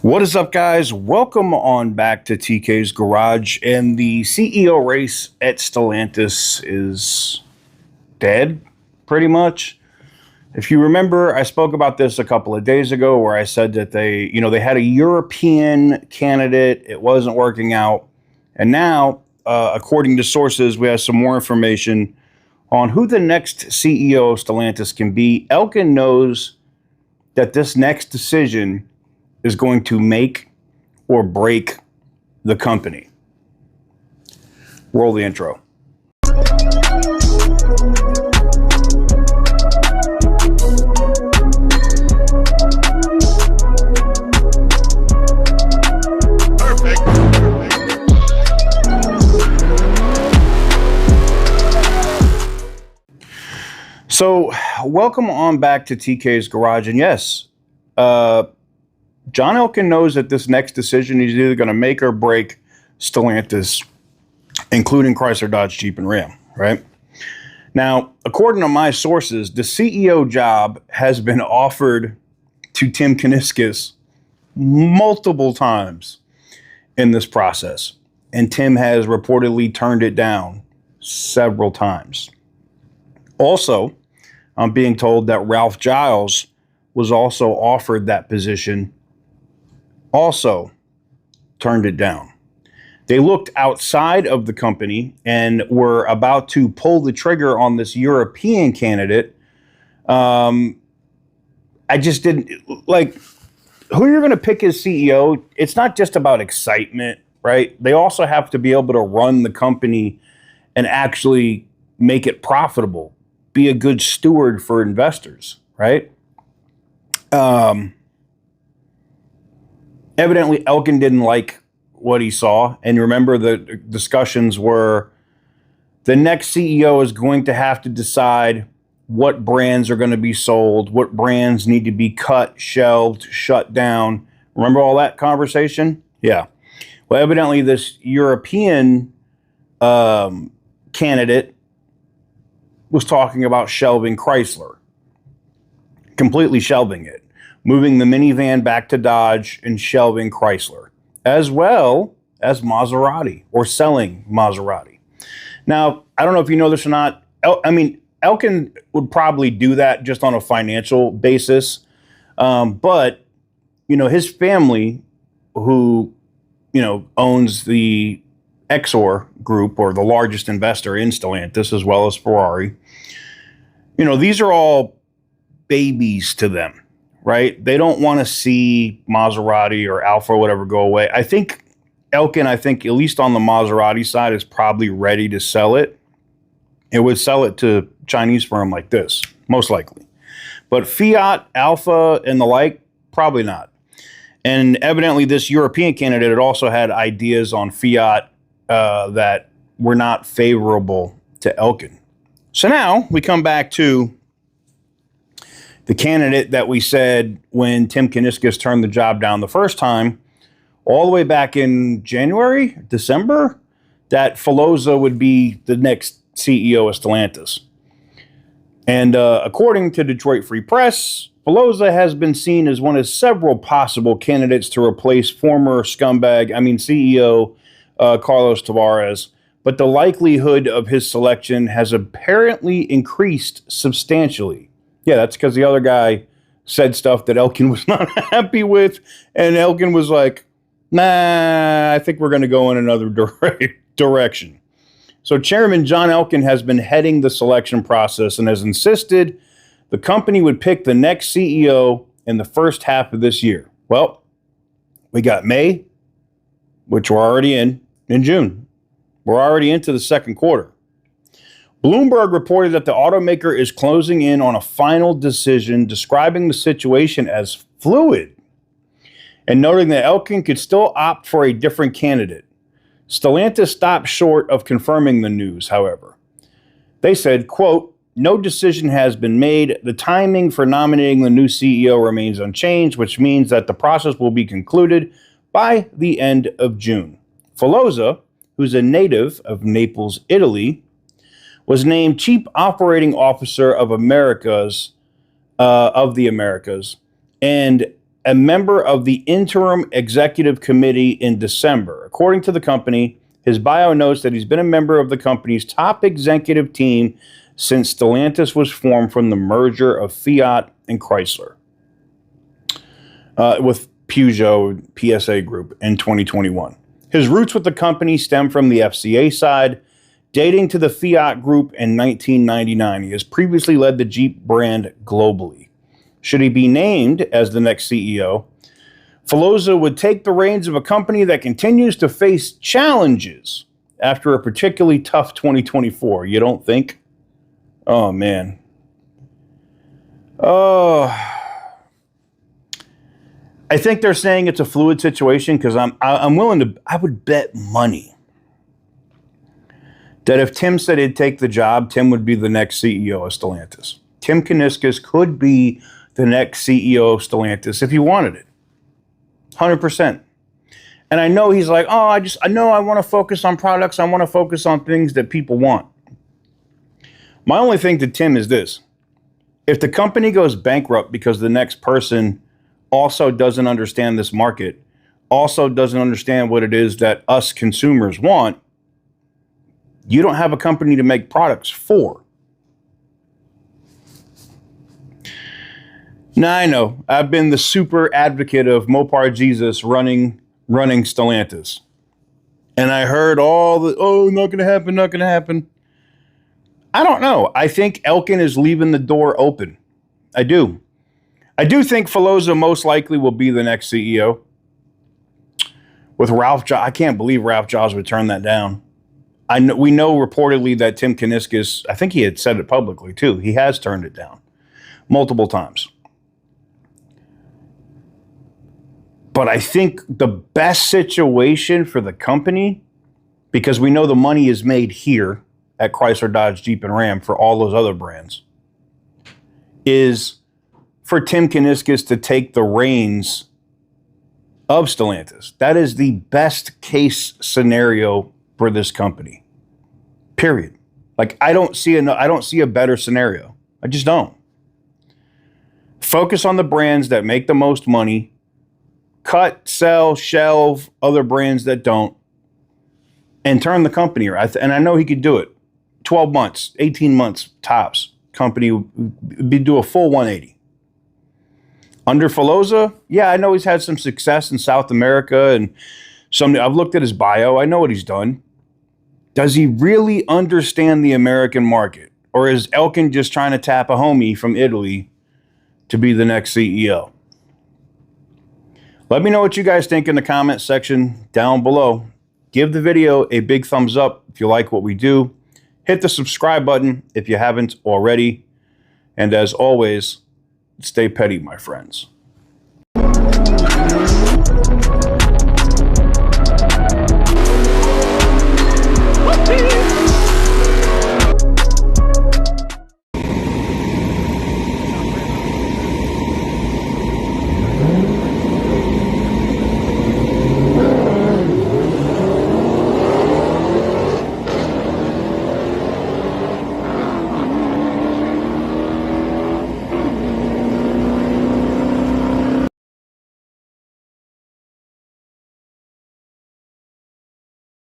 What is up, guys? Welcome on back to TK's Garage. And the CEO race at Stellantis is dead, pretty much. If you remember, I spoke about this a couple of days ago where I said that they had a European candidate. It wasn't working out. And now, according to sources, we have some more information on who the next CEO of Stellantis can be. Elkin knows that this next decision is going to make or break the company. Roll the intro. So, welcome on back to TK's Garage. And yes, John Elkin knows that this next decision is either going to make or break Stellantis, including Chrysler, Dodge, Jeep, and Ram, right? Now, according to my sources, the CEO job has been offered to Tim Kuniskis multiple times in this process, and Tim has reportedly turned it down several times. Also, I'm being told that Ralph Giles was also offered that position, also turned it down. They looked outside of the company and were about to pull the trigger on this European candidate. I just didn't like who you're going to pick as CEO. It's not just about excitement, right? They also have to be able to run the company and actually make it profitable, be a good steward for investors, right? Evidently, Elkin didn't like what he saw. And remember, the discussions were the next CEO is going to have to decide what brands are going to be sold, what brands need to be cut, shelved, shut down. Remember all that conversation? Yeah. Well, evidently, this European candidate was talking about shelving Chrysler, completely shelving it, moving the minivan back to Dodge and shelving Chrysler, as well as Maserati, or selling Maserati. Now, I don't know if you know this or not. Elkin would probably do that just on a financial basis. But, his family, who, owns the Exor group, or the largest investor in Stellantis, as well as Ferrari, these are all babies to them, right? They don't want to see Maserati or Alfa or whatever go away. I think Elkin, at least on the Maserati side, is probably ready to sell it. It would sell it to a Chinese firm like this, most likely. But Fiat, Alfa, and the like, probably not. And evidently, this European candidate had also had ideas on Fiat that were not favorable to Elkin. So now we come back to the candidate that we said when Tim Kuniskis turned the job down the first time, all the way back in January, December, that Filosa would be the next CEO of Stellantis. And according to Detroit Free Press, Filosa has been seen as one of several possible candidates to replace former CEO Carlos Tavares, but the likelihood of his selection has apparently increased substantially. Yeah, that's because the other guy said stuff that Elkin was not happy with, and Elkin was like, nah, I think we're going to go in another direction. So Chairman John Elkin has been heading the selection process and has insisted the company would pick the next CEO in the first half of this year. Well, we got May, which we're already in June. We're already into the second quarter. Bloomberg reported that the automaker is closing in on a final decision, describing the situation as fluid, and noting that Elkin could still opt for a different candidate. Stellantis stopped short of confirming the news, however. They said, quote, "No decision has been made. The timing for nominating the new CEO remains unchanged, which means that the process will be concluded by the end of June." Filosa, who's a native of Naples, Italy, was named Chief Operating Officer of the Americas, and a member of the interim executive committee in December. According to the company, his bio notes that he's been a member of the company's top executive team since Stellantis was formed from the merger of Fiat and Chrysler with Peugeot PSA Group in 2021. His roots with the company stem from the FCA side, dating to the Fiat Group in 1999. He has previously led the Jeep brand globally. Should he be named as the next CEO, Filosa would take the reins of a company that continues to face challenges after a particularly tough 2024. You don't think? Oh, man. Oh. I think they're saying it's a fluid situation because I'm willing to, I would bet money that if Tim said he'd take the job, Tim would be the next CEO of Stellantis. Tim Kuniskis could be the next CEO of Stellantis if he wanted it. 100%. And I know he's like, oh, I know I want to focus on products. I want to focus on things that people want. My only thing to Tim is this. If the company goes bankrupt because the next person also doesn't understand this market, also doesn't understand what it is that us consumers want, you don't have a company to make products for. Now, I know I've been the super advocate of Mopar Jesus running Stellantis. And I heard all the, oh, not going to happen. I don't know. I think Elkin is leaving the door open. I do. I do think Filosa most likely will be the next CEO. With Ralph Jobs, I can't believe Ralph Jobs would turn that down. We know reportedly that Tim Kuniskis, I think he had said it publicly too, he has turned it down multiple times. But I think the best situation for the company, because we know the money is made here at Chrysler, Dodge, Jeep, and Ram for all those other brands, is for Tim Kuniskis to take the reins of Stellantis. That is the best case scenario for this company. Period. Like I don't see a better scenario. I just don't. Focus on the brands that make the most money. Cut, sell, shelve other brands that don't, and turn the company around. And I know he could do it. 12 months, 18 months tops. Company would do a full 180. Under Filosa, yeah, I know he's had some success in South America, and I've looked at his bio. I know what he's done. Does he really understand the American market, or is Elkin just trying to tap a homie from Italy to be the next CEO? Let me know what you guys think in the comment section down below. Give the video a big thumbs up if you like what we do. Hit the subscribe button if you haven't already. And as always, stay petty, my friends.